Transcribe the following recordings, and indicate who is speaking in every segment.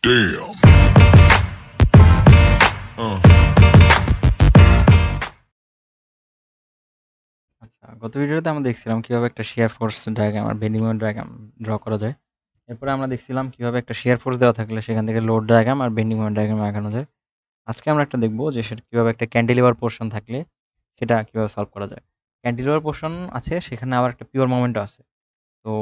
Speaker 1: Damn.
Speaker 2: আচ্ছা, গত ভিডিওতে আমরা দেখছিলাম কিভাবে একটা শেয়ার ফোর্স ডায়াগ্রাম আর বেন্ডিং মোমেন্ট ডায়াগ্রাম ড্র করা যায়। এরপরে আমরা দেখছিলাম কিভাবে একটা শেয়ার ফোর্স দেওয়া থাকলে সেখান থেকে লোড ডায়াগ্রাম আর বেন্ডিং মোমেন্ট ডায়াগ্রাম আঁকানো যায়। আজকে আমরা একটা দেখবো যে সেটা কিভাবে একটা ক্যান্টিলিভার পোর্শন থাকলে সেটা কিভাবে সলভ করা যায়। ক্যান্টিলিভার পোর্শন আছে, সেখানে আবার একটা পিওর মোমেন্টও আছে। তো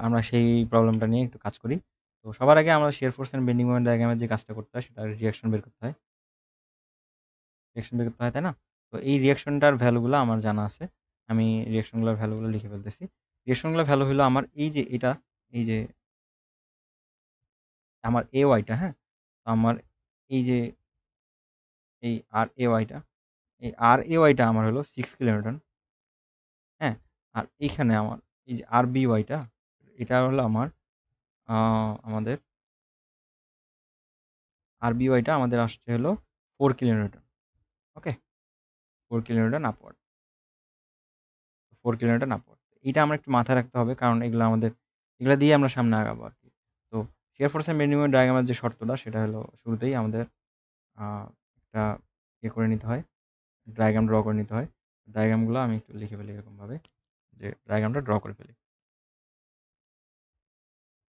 Speaker 2: আমরা সেই প্রবলেমটা নিয়ে একটু কাজ করি। তো সবার আগে আমরা shear force and bending moment ডায়াগ্রামের যে কাজটা করতে হয় সেটা রিঅ্যাকশন বের করতে হয়। রিঅ্যাকশন বের করতে হয়, তাই না? তো এই রিঅ্যাকশনটার ভ্যালুগুলো আমার জানা আছে। আমি রিঅ্যাকশনগুলোর ভ্যালুগুলো লিখে ফেলতেছি। রিঅ্যাকশনগুলোর ভ্যালু হলো আমার এই যে এটা, এই যে আমার AY টা, হ্যাঁ? তো আমার এই যে এই RAY টা, এই RAY টা আমার হলো 6 কিলোনিউটন, হ্যাঁ? আর এইখানে আমার এই যে RBY টা, এটা হলো আমার আমাদের RBY টা আমাদের আসছে হলো 4 কিলোনিউটন। ওকে? 4 কিলোনিউটন আপওয়ার্ড। 4 kilometre upward. এইটা আমরা একটু মাথায় রাখতে হবে, কারণ এগুলা দিয়ে আমরা সামনে আগাবো আরকি। তো shear force and bending moment ডায়াগ্রামের যে শর্তটা সেটা হলো শুরুতেই আমাদের আ একটা করে নিতে হয়, ডায়াগ্রাম ড্র করে নিতে হয়। ডায়াগ্রামগুলো আমি একটু লিখে ফেলি এরকমভাবে, যে ডায়াগ্রামটা ড্র করে ফেলি।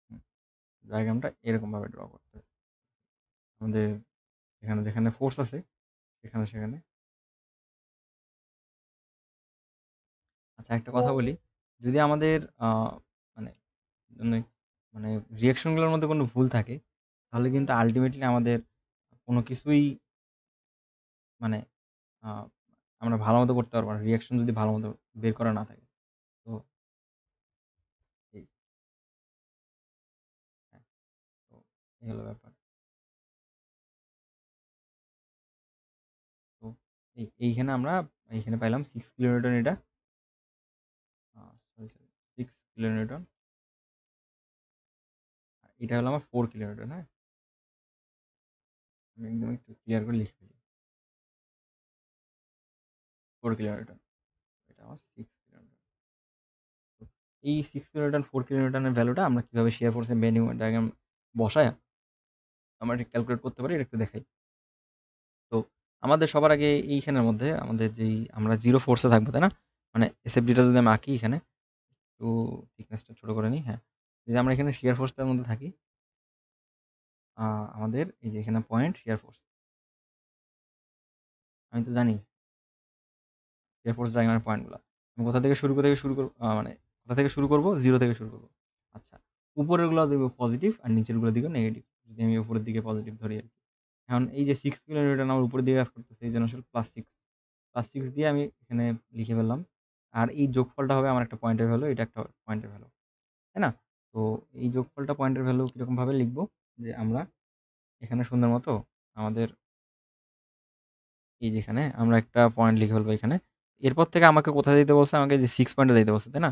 Speaker 2: হুম, ডায়াগ্রামটা এরকমভাবে ড্র করতে হয়। আমাদের এখানে যেখানে ফোর্স আছে সেখানে। আচ্ছা, একটা কথা বলি, যদি আমাদের মানে মানে মানে রিঅ্যাকশনগুলোর মধ্যে কোনো ভুল থাকে, তাহলে কিন্তু আল্টিমেটলি আমাদের কোনো কিছুই মানে আ আমরা ভালোমতো করতে পারবো না। রিঅ্যাকশন যদি ভালোমতো বের করা না থাকে। তো এই হ্যাঁ, তো এই হলো ব্যাপার। তো এইখানে আমরা এইখানে পাইলাম 6 কিলোনিউটন এটা। Sorry 6 kilonewton. আর এটা হলো আমার 4 কিলোনিউটন, হ্যাঁ? আমি একদম একটু ক্লিয়ার করে লিখে ফেলি। 4 কিলোনিউটন। এটা আমার 6 কিলোনিউটন। তো এই 6 কিলোনিউটন 4 কিলোনিউটনের ভ্যালুটা আমরা কিভাবে শিয়ার ফোর্স এর বেন্ডিং মোমেন্ট ডায়াগ্রাম বসায়া আমরা এটা ক্যালকুলেট করতে পারি, এটা একটু দেখাই। তো আমাদের সবার আগে এইখানের মধ্যে আমাদের যেই আমরা 0 ফোর্সে থাকবো, তাই না? মানে SFDটা যদি আমি আঁকি এখানে, একটু থিকনেসটা ছোট করে নিই, হ্যাঁ। যদি আমরা এখানে শিয়ার ফোর্সটার মধ্যে থাকি, আমাদের এই যে এখানে পয়েন্ট শিয়ার ফোর্স। আমি তো জানি শিয়ার ফোর্স ডায়াগ্রামের পয়েন্টগুলা। আমি কোথা থেকে শুরু করব? 0 থেকে শুরু করব। আচ্ছা, উপরেরগুলো দেব পজিটিভ আর নিচেরগুলো দিকে নেগেটিভ। যদি আমি উপরের দিকে পজিটিভ ধরি আরকি। এখন এই যে 6 কিলোমিটার আমার উপরের দিকে কাজ করতেছে, এইজন্য আসলে +6। +6 দিয়ে আমি এখানে লিখে ফেললাম। আর এই যোগফলটা হবে আমার একটা পয়েন্টের ভ্যালু, এটা একটা পয়েন্টের ভ্যালু। তাই না? তো এই যোগফলটা পয়েন্টের ভ্যালু কিরকমভাবে লিখবো? যে আমরা এখানে সুন্দর মতো আমাদের এই যে এখানে আমরা একটা পয়েন্ট লিখে ফেলবো এখানে। এরপর থেকে আমাকে কোথায় দিতে বলছে? আমাকে যে 6 পয়েন্টে দিতে বলছে, তাই না?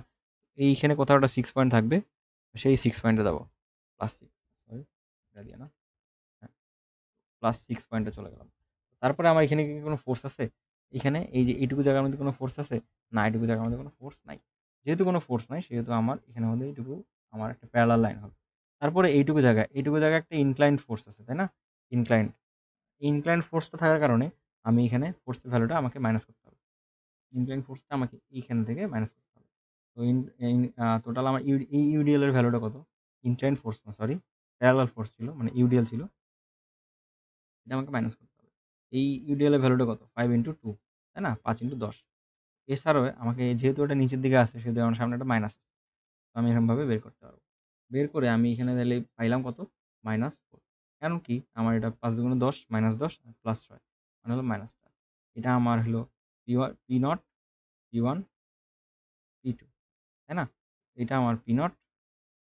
Speaker 2: এইখানে কোথাও একটা 6 পয়েন্ট থাকবে। সেই 6 পয়েন্টে যাবো। +6, সরি, এটা দিয়ে না। হ্যাঁ, +6 পয়েন্টে চলে গেলাম। তারপরে আমার এখানে কি কোনো ফোর্স আছে? এখানে এই যে এইটুকু জায়গার মধ্যে কোনো ফোর্স আছে? না, এইটুকু জায়গার মধ্যে কোনো ফোর্স নাই। যেহেতু কোনো ফোর্স নাই, সেহেতু আমার এখানের মধ্যে এইটুকু আমার একটা প্যারালাল লাইন হবে। তারপরে এইটুকু জায়গায় একটা ইনক্লাইন্ড ফোর্স আছে, তাই না? ইনক্লাইন্ড। ইনক্লাইন্ড ফোর্সটা থাকার কারণে আমি এখানে ফোর্সের ভ্যালুটা আমাকে মাইনাস করতে হবে। ইনক্লাইন্ড ফোর্সটা আমাকে এইখান থেকে মাইনাস করতে হবে। তো টোটাল আমার এই ইউডিএল এর ভ্যালুটা কত? ইনক্লাইন্ড ফোর্স না, সরি, প্যারালাল ফোর্স ছিল, মানে ইউডিএল ছিল। এটা আমাকে মাইনাস করতে হবে। এই ইউডিএল এর ভ্যালুটা কত? 5 ইনটু 2, তাই না? 5 ইনটু 10। এছাড়াও আমাকে যেহেতু এটা নিচের দিকে আছে, সেহেতু আমার সামনে একটা মাইনাস আছে। তো আমি এরকমভাবে বের করতে পারবো। বের করে আমি এখানে তাহলে পাইলাম কত? -4। কারণ কি? আমার এটা ৫ দুগুণে ১০, -১০ আর +৬ মানে হলো -৪। এটা আমার হলো P0, P1, P2, তাই না? এটা আমার P0,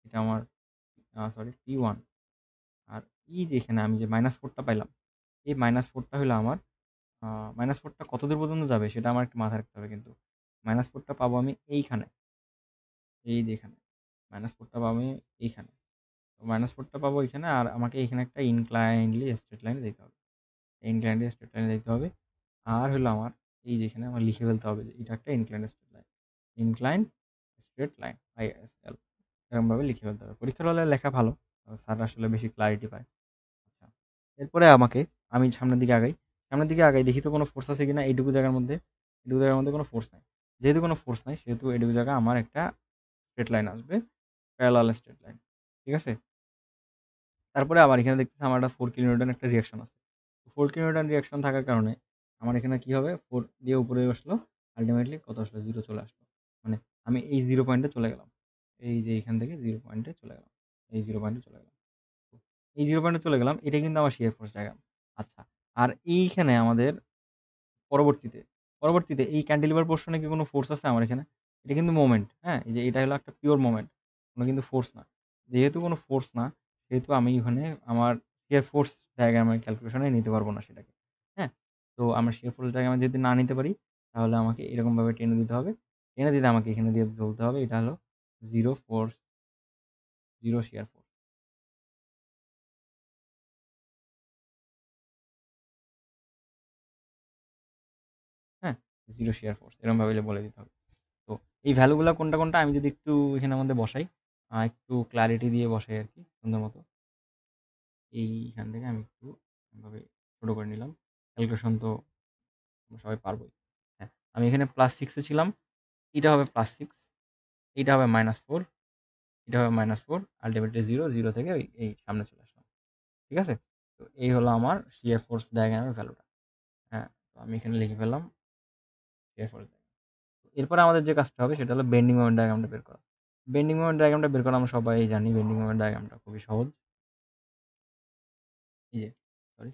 Speaker 2: এটা আমার সরি P1। আর এই যে এখানে আমি যে -4 টা পাইলাম, এই -4 টা হইলো আমার আ -4 টা কতদূর পর্যন্ত যাবে সেটা আমার একটু মাথায় রাখতে হবে কিন্তু। -4 টা পাবো আমি এইখানে, এই যে এখানে। -4 টা পাবো আমি এইখানে। তো -4 টা পাবো এখানে, আর আমাকে এখানে একটা ইনক্লাইনলি স্ট্রেইট লাইনে যাইতে হবে। ইনক্লাইনলি স্ট্রেইট লাইনে যাইতে হবে। আর হলো আমার এই যে এখানে আমার লিখে ফেলতে হবে যে এটা একটা inclined straight line. Inclined straight line, ISL, এরকমভাবে লিখে ফেলতে হবে। পরীক্ষার হলে লেখা ভালো। স্যার আসলে বেশি ক্লারিটি পায়। আচ্ছা, এরপরে আমি সামনের দিকে আগাই। সামনের দিকে আগাই, দেখি তো কোনো ফোর্স আছে কিনা এইটুকু জায়গার মধ্যে। এটুকু জায়গার মধ্যে কোনো ফোর্স নাই। যেহেতু কোনো ফোর্স নাই সেহেতু এটুকু জায়গা আমার একটা স্ট্রেট লাইন আসবে, প্যারালাল স্ট্রেট লাইন। ঠিক আছে? তারপরে আবার এখানে দেখতেছি আমার একটা 4 কিলোনিউটন একটা রিঅ্যাকশন আছে। 4 কিলোনিউটন রিঅ্যাকশন থাকার কারণে আমার এখানে কি হবে, 4 দিয়ে উপরে আসলো, আল্টিমেটলি কত আসলো? 0 চলে আসলো। মানে আমি এই 0 পয়েন্টে চলে গেলাম। এই যে এখান থেকে 0 পয়েন্টে চলে গেলাম। এই 0 পয়েন্টে চলে গেলাম। এই 0 পয়েন্টে চলে গেলাম। এটা কিন্তু আমার শিয়ার ফোর্স ডায়াগ্রাম। আচ্ছা। আর এইখানে আমাদের পরবর্তীতে, পরবর্তীতে এই ক্যান্টিলিভার পোরশনে কি কোনো ফোর্স আছে আমার এখানে? এটা কিন্তু মোমেন্ট, হ্যাঁ? এই যে এটা হলো একটা পিওর মোমেন্ট। কোনো কিন্তু ফোর্স না। যেহেতু কোনো ফোর্স না, সেহেতু আমি ওখানে আমার শিয়ার ফোর্স ডায়াগ্রামের ক্যালকুলেশনে নিতে পারবো না সেটাকে। হ্যাঁ? তো আমরা শিয়ার ফোর্স ডায়াগ্রামে যদি না নিতে পারি, তাহলে আমাকে এরকমভাবে টেনে দিতে হবে। টেনে দিতে আমাকে এখানে দিয়ে বলতে হবে এটা হলো 0 ফোর্স, 0 শিয়ার ফোর্স। হ্যাঁ? 0 শিয়ার ফোর্স এরকমভাবে বলে দিতে হবে। তো এই ভ্যালুগুলা কোনটা, কোনটা আমি যদি একটু এখানের মধ্যে বসাই, একটু ক্লারিটি দিয়ে বসাই আরকি সুন্দর মতো। এইখান থেকে আমি একটু এভাবে ছোট করে নিলাম। ক্যালকুলেশন তো আমরা সবাই পারবোই। হ্যাঁ, আমি এখানে +6 এ ছিলাম। এটা হবে +6, এইটা হবে -4, এটা হবে -4, আল্টিমেটলি 0, 0 থেকে এই সামনে চলে আসলাম। ঠিক আছে? তো এই হলো আমার শিয়ার ফোর্স ডায়াগ্রামের ভ্যালুটা। হ্যাঁ, তো আমি এখানে লিখে ফেললাম শিয়ার ফোর্স। এরপরে আমাদের যে কাজটা হবে সেটা হলো বেন্ডিং মোমেন্ট ডায়াগ্রামটা বের করা। বেন্ডিং মোমেন্ট ডায়াগ্রামটা বের করা আমরা সবাই জানি। বেন্ডিং মোমেন্ট ডায়াগ্রামটা খুবই সহজ। এই যে সরি,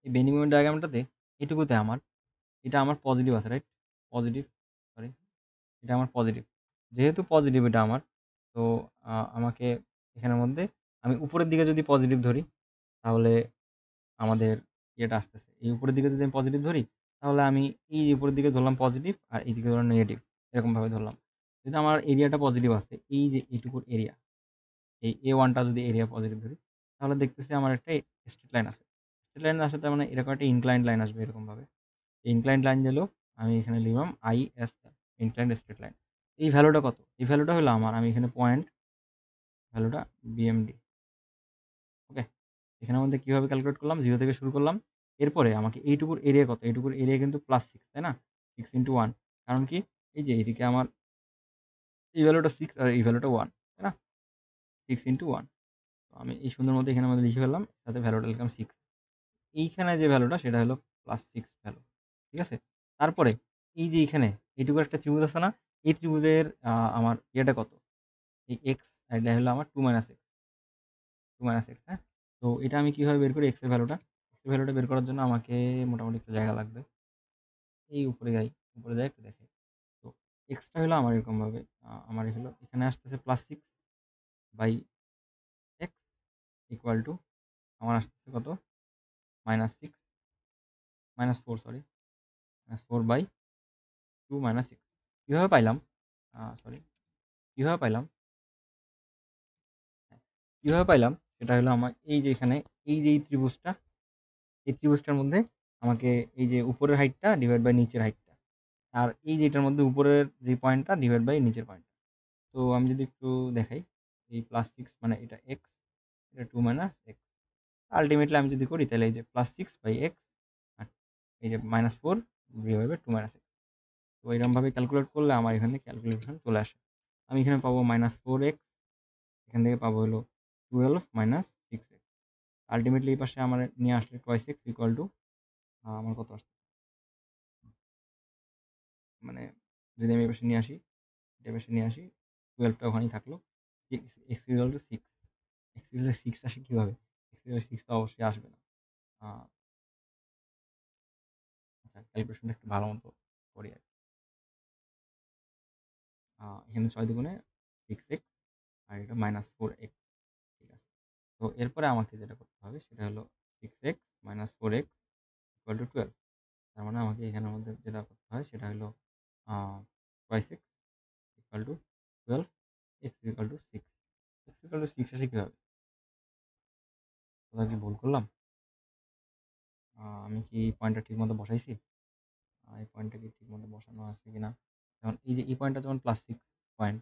Speaker 2: এই বেন্ডিং মোমেন্ট ডায়াগ্রামটাতে এটুকুতে এটা আমার পজিটিভ আছে, রাইট? পজিটিভ, সরি, এটা আমার পজিটিভ। যেহেতু পজিটিভ এটা আমার, তো আমাকে এখানের মধ্যে আমি উপরের দিকে যদি পজিটিভ ধরি, তাহলে আমাদের ইয়েটা আসতেছে। এই উপরের দিকে যদি আমি পজিটিভ ধরি, তাহলে আমি এই উপরের দিকে ধরলাম পজিটিভ আর এইদিকে ধরলাম নেগেটিভ। এরকমভাবে ধরলাম। যদি আমার এরিয়াটা পজিটিভ আছে, এই যে এইটুকুর এরিয়া, এই A1 টা যদি এরিয়া পজিটিভ ধরি, তাহলে দেখতেছি আমার একটা স্ট্রেট লাইন আছে। স্ট্রেট লাইন আসার তার মানে এরকম একটা ইনক্লাইন্ড লাইন আসবে এরকমভাবে। ইনক্লাইন্ড লাইন দিলেও আমি এখানে লিখলাম ISL, ইনক্লাইন্ড স্ট্রেট লাইন। এই ভ্যালুটা কত? এই ভ্যালুটা হলো আমি এখানে পয়েন্ট ভ্যালুটা BMD। ওকে? এখানের মধ্যে কিভাবে ক্যালকুলেট করলাম? 0 থেকে শুরু করলাম। এরপরে আমাকে এইটুকুর এরিয়া কত? এইটুকুর এরিয়া কিন্তু +6, তাই না? 6 ইনটু 1, কারণ কি? এই যে এদিকে আমার এই ভ্যালুটা 6 আর এই ভ্যালুটা 1, তাই না? 6 ইনটু 1। তো আমি এই সুন্দর মতো এখানের মধ্যে লিখে ফেললাম। সাথে ভ্যালুটা লিখলাম 6। এইখানে যে ভ্যালুটা সেটা হলো +6 ভ্যালু। ঠিক আছে? তারপরে এই যে এইখানে এইটুকু একটা ত্রিভুজ আছে না? এই ত্রিভুজের আমার ইয়েটা কত? এই x, আর এটা হলো আমার 2 x, 2 x, হ্যাঁ? তো এটা আমি কিভাবে বের করি x এর ভ্যালুটা? x এর ভ্যালুটা বের করার জন্য আমাকে মোটামুটি একটু জায়গা লাগবে। এই উপরে যাই, উপরে যাই একটু দেখাই। তো x টা হলো আমার এরকমভাবে আমার হলো এখানে আসতেছে +6 বাই x ইকুয়াল টু আমার আসতেছে কত? -6, -4, সরি, -4 বাই 2 - 6। কিভাবে পাইলাম? সরি, কিভাবে পাইলাম? হ্যাঁ, কিভাবে পাইলাম? সেটা হলো আমার এই যে এখানে এই যে এই ত্রিভুজটা, এই ত্রিভুজটার মধ্যে আমাকে এই যে উপরের হাইটটা ডিভাইড বাই নিচের হাইটটা। আর এই যে এটার মধ্যে উপরের যে পয়েন্টটা ডিভাইড বাই নিচের পয়েন্ট। তো আমি যদি একটু দেখাই, এই +6 মানে এটা x, এটা 2 - x। আল্টিমেটলি আমি যদি করি তাহলে এই যে +6 বাই x আর এই যে -4 ডিভাইড বাই 2 - x। তো এরকমভাবে ক্যালকুলেট করলে আমার এখানে ক্যালকুলেশন চলে আসে। আমি এখানে পাবো -4x, এখান থেকে পাবো হলো 12 - 6x। আল্টিমেটলি এই পাশে আমার নিয়ে আসলে twice x ইকুয়াল টু আমার কত আসছে? মানে যদি আমি এই পাশে নিয়ে আসি, এটা পাশে নিয়ে আসি, 12 টা ওখানেই থাকলো। x equal to 6। x equal to 6 আসে কিভাবে? x ইকুয়াল টু 6 তো অবশ্যই আসবে না। আ আচ্ছা, ক্যালকুলেশনটা একটু ভালো মতো করি আরকি। এখানে 6 দুগুণে 6x আর এটা -4x। ঠিক আছে। তো এরপরে আমাকে যেটা করতে হবে সেটা হলো 6x - 4x ইকুয়াল টু 12। তার মানে আমাকে এখানের মধ্যে যেটা করতে হয় সেটা হলো আ twice x equal to 12, x equal to 6। x equal to 6 আসে কিভাবে? কোথাও কি ভুল করলাম? আমি কি পয়েন্টটা ঠিকমতো বসাইছি? এই পয়েন্টটা কি ঠিকমতো বসানো আছে কিনা? যেমন এই যে এই পয়েন্টটা যেমন +6 পয়েন্ট।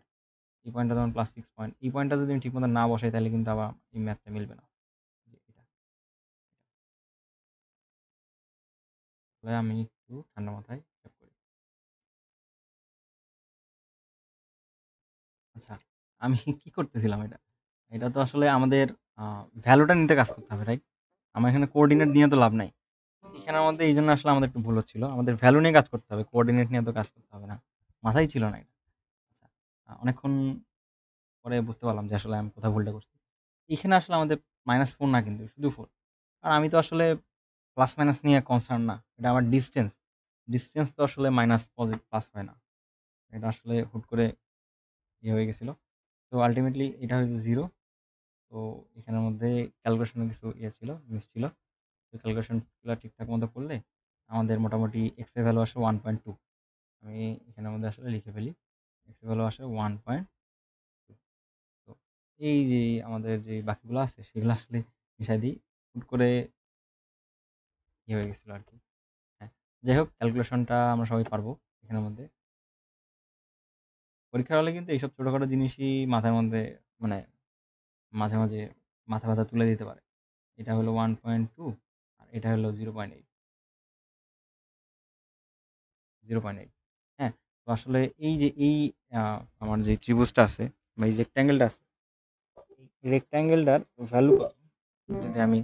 Speaker 2: এই পয়েন্টটা যেমন +6 পয়েন্ট, এই পয়েন্টটা যদি আমি ঠিকমতো না বসাই তাহলে কিন্তু আবার এই ম্যাথটা মিলবে না। তাহলে আমি একটু ঠান্ডা মাথায় হিসাব করি। আচ্ছা, আমি কি করতেছিলাম এটা? এটা তো আসলে আমাদের ভ্যালুটা নিতে কাজ করতে হবে, রাইট? আমার এখানে কোঅর্ডিনেট দিয়ে তো লাভ নাই। এখানের মধ্যে এইজন্য আসলে আমাদের একটু ভুল হচ্ছিল। আমাদের ভ্যালু নিয়ে কাজ করতে হবে, কোঅর্ডিনেট নিয়ে তো কাজ করতে হবে না। মাথায় ছিল না এটা। আচ্ছা, অনেকক্ষণ পরে বুঝতে পারলাম যে আসলে আমি কোথায় ভুলটা করছি। এখানে আসলে আমাদের -4 না, কিন্তু শুধু 4। আর আমি তো আসলে প্লাস মাইনাস নিয়ে কনসার্ন না। এটা আমার ডিসটেন্স। ডিসটেন্স তো আসলে মাইনাস প্লাস হয় না। এটা আসলে হুট করে হয়ে গেছিল। তো আল্টিমেটলি এটা হইল 0। তো এখানের মধ্যে ক্যালকুলেশনের কিছু ছিল, মিস ছিল। তো ক্যালকুলেশনগুলো ঠিকঠাক মতো করলে আমাদের মোটামুটি এক্স এর ভ্যালু আসে 1.2। আমি এখানের মধ্যে আসলে লিখে ফেলি। এক্স এর ভ্যালু আসে 1.2। তো এই যে আমাদের যে বাকিগুলো আছে সেগুলো আসলে মিশাই দিই। হুট করে হয়ে গেছিল আরকি। হ্যাঁ। যাই হোক, ক্যালকুলেশনটা আমরা সবাই পারবো এখানের মধ্যে। পরীক্ষার হলে কিন্তু এইসব ছোটখাটো জিনিসই মাথার মধ্যে মানে মাঝে, মাঝে মাথা ব্যথা তুলে দিতে পারে। এটা হলো 1.2 আর এটা হলো 0.8, 0.8। হ্যাঁ? তো আসলে এই যে এই আ আমার যে ত্রিভুজটা আছে বা এই রেক্ট্যাঙ্গেলটা আছে, এই রেক্ট্যাঙ্গেলটার ভ্যালু কত? যদি আমি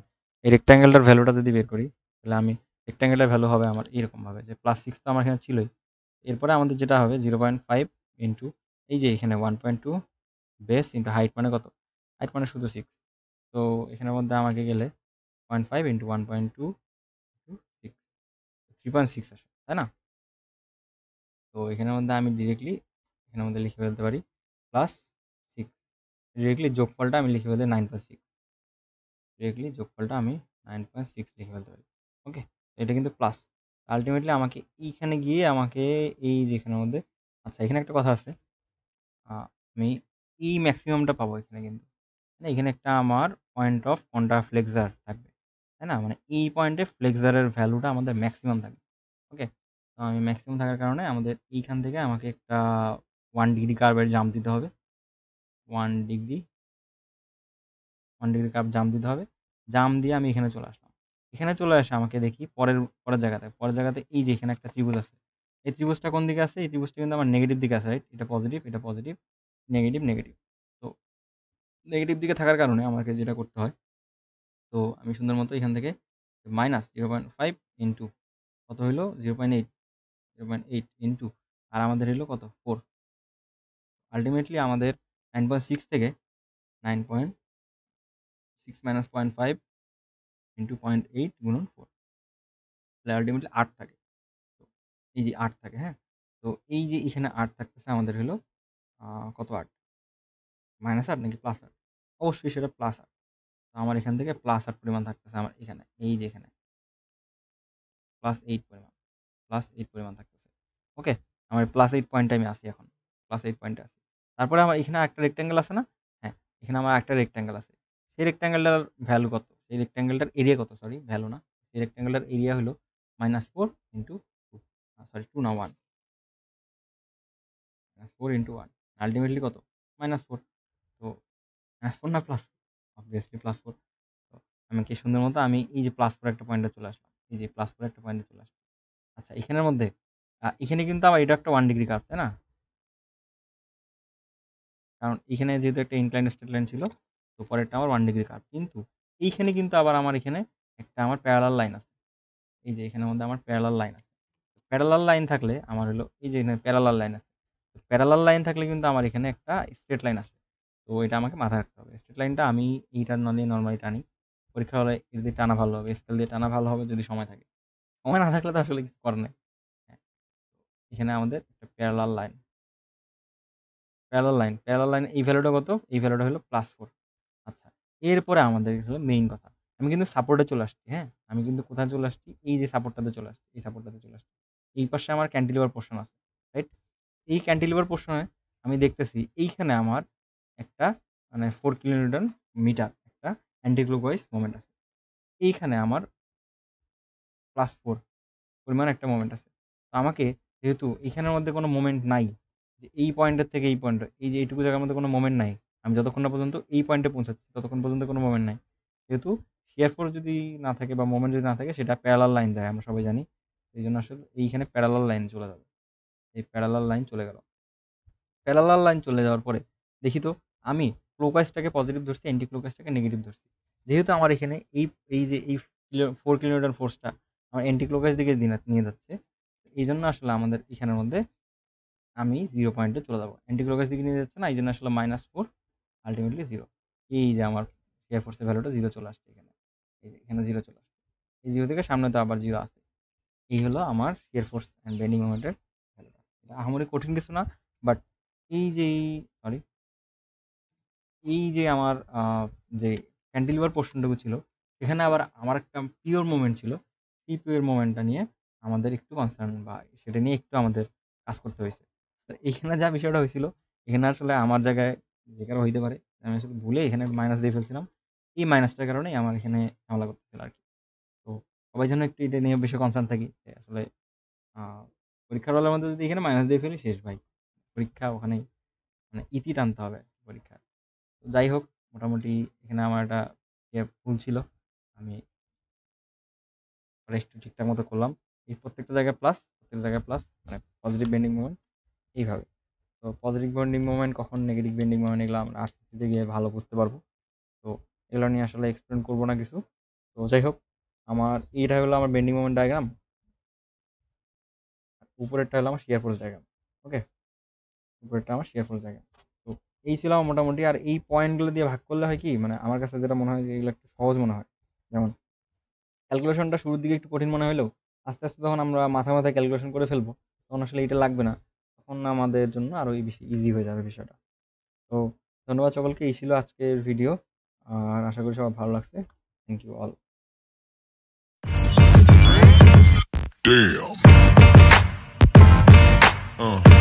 Speaker 2: এই রেক্ট্যাঙ্গেলটার ভ্যালুটা যদি বের করি, তাহলে আমি রেক্ট্যাঙ্গেলটার ভ্যালু হবে আমার এরকমভাবে যে +6 তো আমার এখানে ছিলই। এরপরে আমাদের যেটা হবে 0.5 ইনটু এই যে এখানে 1.2 বেস ইনটু হাইট মানে কত? হাইট মানে শুধু 6। তো এখানের মধ্যে আমাকে গেলে 0.5 ইনটু 1.2 ইনটু 6, 3.6 আসে, তাই না? তো এখানের মধ্যে আমি ডিরেক্টলি এখানের মধ্যে লিখে ফেলতে পারি +6। ডিরেক্টলি যোগফলটা আমি লিখে ফেলি 9.6। ডিরেক্টলি যোগফলটা আমি 9.6 লিখে ফেলতে পারি। ওকে? এটা কিন্তু প্লাস। আল্টিমেটলি আমাকে এইখানে গিয়ে আমাকে এই যে এখানের মধ্যে আচ্ছা, এখানে একটা কথা আছে। আমি এই ম্যাক্সিমামটা পাবো এখানে কিন্তু। মানে এখানে একটা আমার পয়েন্ট অফ কন্ট্রাফ্লেক্সার থাকবে। তাই না? মানে এই পয়েন্টে ফ্লেক্সারের ভ্যালুটা আমাদের ম্যাক্সিমাম থাকবে। ওকে? তো আমি ম্যাক্সিমাম থাকার কারণে আমাদের এইখান থেকে আমাকে একটা 1 ডিগ্রি কার্ভের জাম্প দিতে হবে। 1 ডিগ্রি 1 ডিগ্রি কার্ভ জাম্প দিতে হবে। জাম্প দিয়ে আমি এখানে চলে আসলাম। এখানে চলে আসে আমাকে দেখি পরের জায়গাতে এই যে এখানে একটা ত্রিভুজ আছে। এই ত্রিভুজটা কোন দিকে আছে? এই ত্রিভুজটা কিন্তু আমার নেগেটিভ দিকে আছে, রাইট? এটা পজিটিভ, এটা পজিটিভ, নেগেটিভ, নেগেটিভ। তো নেগেটিভ দিকে থাকার কারণে আমাকে যেটা করতে হয়, তো আমি সুন্দর মতো এখান থেকে -0.5 ইনটু কত হইলো? 0.8, 0.8 ইনটু আর আমাদের হইলো কত? 4। আল্টিমেটলি আমাদের 9.6 থেকে 9.6 মাইনাস 0.5 ইনটু 0.8 গুণন 4, তাহলে আল্টিমেটলি 8 থাকে। তো এই যে 8 থাকে, হ্যাঁ? তো এই যে এখানে 8 থাকতেছে আমাদের হলো কত 8? -8 নাকি +8? অবশ্যই সেটা +8। তো আমার এখান থেকে +8 পরিমাণ থাকতেছে আমার এখানে। এই যে এখানে +8 পরিমাণ। +8 পরিমাণ থাকতেছে। ওকে? আমার +8 পয়েন্টে আমি আছি এখন। +8 পয়েন্টে আছি। তারপরে আমার এখানে আরেকটা রেক্টেঙ্গেল আছে না? হ্যাঁ, এখানে আমার আরেকটা রেক্টেঙ্গেল আছে। সেই রেক্টেঙ্গেলটার ভ্যালু কত? সেই রেক্টেঙ্গেলটার এরিয়া কত? সরি, ভ্যালু না। সেই রেক্টেঙ্গেলটার এরিয়া হলো -4 ইনটু 2, সরি 2 না 1, -4 ইনটু 1, আল্টিমেটলি কত? -4। তো -4 না +4? অবভিয়াসলি +4। তো আমি কি সুন্দর মতো আমি এই যে +4 একটা পয়েন্টে চলে আসলাম। এই যে +4 একটা পয়েন্টে চলে আসলাম। আচ্ছা, এখানের মধ্যে এখানে কিন্তু আবার এটা একটা 1 ডিগ্রি কার্ভ, তাই না? কারণ এখানে যেহেতু একটা ইনক্লাইন্ড স্ট্রেইট লাইন ছিল, তো পরেরটা আমার 1 ডিগ্রি কার্ভ। কিন্তু এইখানে কিন্তু আবার আমার এখানে একটা আমার প্যারালাল লাইন আছে। এই যে এখানের মধ্যে আমার প্যারালাল লাইন আছে। প্যারালাল লাইন থাকলে আমার হলো এই যে এখানে প্যারালাল লাইন আছে। প্যারালাল লাইন থাকলে কিন্তু আমার এখানে একটা স্ট্রেইট লাইন আসে। তো এটা আমাকে মাথায় রাখতে হবে। স্ট্রেইট লাইনটা আমি এইটা নিয়ে নরমালি টানি। পরীক্ষার হলে যদি টানা ভালো হবে, স্কেল দিয়ে টানা ভালো হবে যদি সময় থাকে। সময় না থাকলে তো আসলে কিছু করার নাই। হ্যাঁ, এখানে আমাদের একটা প্যারালাল লাইন এই ভ্যালুটা কত? এই ভ্যালুটা হলো +4। আচ্ছা, এরপরে আমাদের হলো মেইন কথা। আমি কিন্তু সাপোর্টে চলে আসছি, হ্যাঁ? আমি কিন্তু কোথায় চলে আসছি? এই যে সাপোর্টটাতে চলে আসছি। এই সাপোর্টটাতে চলে আসছি। এই পাশে আমার ক্যান্টিলিভার পোরশন আছে, রাইট? এই ক্যান্টিলিভার পোরশনে আমি দেখতেছি এইখানে আমার একটা মানে 4 কিলোনিউটন মিটার একটা অ্যান্টি ক্লকওয়াইজ মোমেন্ট আছে। এইখানে আমার +4 পরিমাণ একটা মোমেন্ট আছে। তো আমাকে যেহেতু এখানের মধ্যে কোনো মোমেন্ট নাই, যে এই পয়েন্টের থেকে এই পয়েন্টে, এই যে এইটুকু জায়গার মধ্যে কোনো মোমেন্ট নাই, আমি যতক্ষণ না পর্যন্ত এই পয়েন্টে পৌঁছাচ্ছি ততক্ষণ পর্যন্ত কোনো মোমেন্ট নাই। যেহেতু শিয়ার ফোর্স যদি না থাকে বা মোমেন্ট যদি না থাকে, সেটা প্যারালাল লাইন যায়, আমরা সবাই জানি। এই জন্য আসলে এইখানে প্যারালাল লাইন চলে যাবে, এই প্যারালাল লাইন চলে গেল। প্যারালাল লাইন চলে যাওয়ার পরে দেখি তো আমি ক্লোকওয়াইজটাকে পজিটিভ ধরছি, অ্যান্টি ক্লোকওয়াইজটাকে নেগেটিভ ধরছি। যেহেতু আমার এখানে এই যে এই 4 কিলোমিটার ফোর্সটা আমার অ্যান্টি ক্লোকওয়াইজ দিকে নিয়ে যাচ্ছে, এই জন্য আসলে আমাদের এখানের মধ্যে আমি 0 পয়েন্টে চলে যাবো। অ্যান্টি ক্লোকওয়াইজ দিকে নিয়ে যাচ্ছে না, এই জন্য আসলে -4 আলটিমেটলি 0। এই যে আমার শিয়ার ফোর্সের ভ্যালুটা 0 চলে আসছে এখানে, এই যে এখানে 0 চলে আসছে। এই 0 থেকে সামনে তো আবার 0 আছে। এই হলো আমার শিয়ার ফোর্স অ্যান্ড বেন্ডিং মোমেন্টের ভ্যালুটা। এটা আহামরি কঠিন কিছু না, বাট এই যে সরি এই যে আমার যে ক্যান্টিলিভার পোর্শনটুকু ছিল, এখানে আবার আমার একটা পিওর মোমেন্ট ছিল। এই পিওর মোমেন্টটা নিয়ে আমাদের একটু কনসার্ন বা সেটা নিয়ে একটু আমাদের কাজ করতে হয়েছে। তো এখানে যা বিষয়টা হয়েছিল, এখানে আসলে আমার জায়গায় যে কারো হইতে পারে, আমি আসলে ভুলে এখানে মাইনাস দিয়ে ফেলছিলাম। এই মাইনাসটার কারণেই আমার এখানে ঝামেলা করতেছিল আর কি। তো সবাই যেন একটু এটা নিয়ে বেশি কনসার্ন থাকি যে আসলে পরীক্ষার হলের মধ্যে যদি এখানে মাইনাস দিয়ে ফেলি, শেষ ভাই। পরীক্ষা ওখানেই মানে ইতি টানতে হবে পরীক্ষা। তো যাই হোক, মোটামুটি এখানে আমার একটা ভুল ছিল, আমি একটু ঠিকঠাক মতো করলাম। এই প্রত্যেকটা জায়গায় প্লাস, প্রত্যেকটা জায়গায় প্লাস, মানে পজিটিভ বেন্ডিং মোমেন্ট এইভাবে। তো পজিটিভ বেন্ডিং মোমেন্ট কখন, নেগেটিভ বেন্ডিং মোমেন্ট, এগুলো আমরা আরসিসিতে গিয়ে ভালো বুঝতে পারবো। তো এগুলো নিয়ে আসলে এক্সপ্লেন করবো না কিছু। তো যাই হোক, আমার এইটা হলো আমার বেন্ডিং মোমেন্ট ডায়াগ্রাম, উপরেরটা হলো আমার শিয়ার ফোর্স ডায়াগ্রাম। ওকে, উপরেরটা আমার শিয়ার ফোর্স ডায়াগ্রাম। তো এই ছিল আমার মোটামুটি। আর এই পয়েন্টগুলো দিয়ে ভাগ করলে হয় কি, মানে আমার কাছে যেটা মনে হয় যে এগুলো একটু সহজ মনে হয়। যেমন ক্যালকুলেশনটা শুরুর দিকে একটু কঠিন মনে হলেও আস্তে আস্তে যখন আমরা মাথায় মাথায় ক্যালকুলেশন করে ফেলবো, তখন আসলে এটা লাগবে না, তখন আমাদের জন্য আরও বেশি ইজি হয়ে যাবে বিষয়টা। তো ধন্যবাদ সকলকে, এই ছিল আজকের ভিডিও। আর আশা করি সবার ভালো লাগছে। Thank you all.
Speaker 1: Damn.